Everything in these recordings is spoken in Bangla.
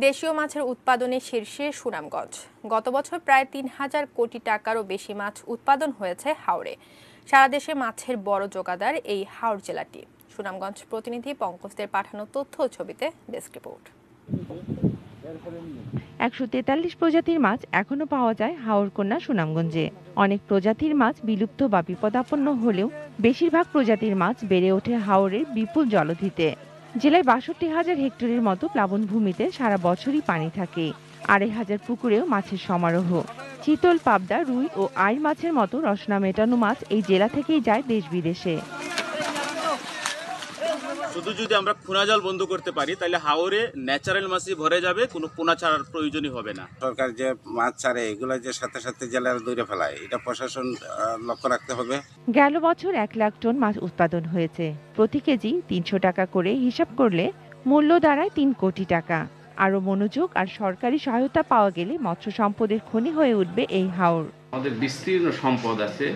দেশীয় মাছের উৎপাদনে শীর্ষে সুনামগঞ্জ। গত বছর প্রায় ৩,০০০ কোটি টাকারও বেশি মাছ উৎপাদন হয়েছে হাওরে। সারা দেশে মাছের বড় জোগাদার এই হাওর জেলাটি। সুনামগঞ্জ প্রতিনিধি পঙ্কজদের পাঠানো তথ্য ও ছবিতে ডেস্ক রিপোর্ট। ১৪৩ প্রজাতির মাছ এখনো পাওয়া যায় হাওরকন্যা সুনামগঞ্জে। অনেক প্রজাতির মাছ বিলুপ্ত বা বিপদাপন্ন হলেও বেশিরভাগ প্রজাতির মাছ বেড়ে ওঠে হাওরের বিপুল জলধিতে। জেলায় ৬২,০০০ হেক্টরের মতো প্লাবনভূমিতে সারা বছরই পানি থাকে। ২,৫০০ পুকুরেও মাছের সমারোহ। চিতল, পাবদা, রুই ও আইড় মাছের মতো রসনা মেটানো মাছ এই জেলা থেকেই যায় দেশ বিদেশে। শুধু যদি আমরা পোনা জাল বন্ধ করতে পারি তাহলে হাওরে ন্যাচারাল মাছই ভরে যাবে, কোনো পোনা ছাড়ার প্রয়োজনই হবে না। সরকার যে মাছ ছাড়ে এগুলো যে সাথে সাথে জেলার দূরে ফেলায়, এটা প্রশাসন লক্ষ্য রাখতে হবে। গেল বছর ১ লাখ টন মাছ উৎপাদন হয়েছে। প্রতি কেজি ৩০০ টাকা করে হিসাব করলে মূল্য দাঁড়ায় ৩ কোটি টাকা। আরও মনোযোগ আর সরকারি সহায়তা পাওয়া গেলে মৎস্য সম্পদের খনি হয়ে উঠবে এই হাওর। আমাদের বিস্তীর্ণ সম্পদ আছে,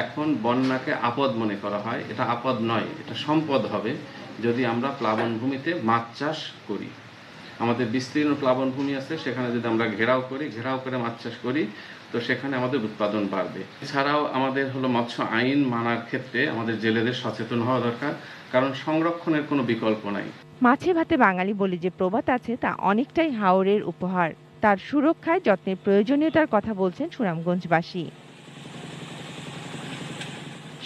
এখন বন্যাকে আপদ মনে করা হয়। এটা আপদ নয়, এটা সম্পদ হবে যদি আমরা প্লাবনভূমিতে মাছ চাষ করি। আমাদের বিস্তীর্ণ প্লাবনভূমি আছে, সেখানে যদি আমরা ঘেরাও করে মাছ চাষ করি, তো সেখানে আমাদের উৎপাদন বাড়বে। এছাড়াও আমাদের মৎস্য আইন মানার ক্ষেত্রে আমাদের জেলেদের সচেতন হওয়া দরকার, কারণ সংরক্ষণের কোনো বিকল্প নাই। মাছে ভাতে বাঙালি বলে যে প্রবাদ আছে তা অনেকটাই হাওরের উপহার। তার সুরক্ষায় যত্নের প্রয়োজনীয়তার কথা বলছেন সুনামগঞ্জবাসী।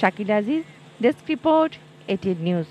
Shakil Aziz, desk report, ATN news.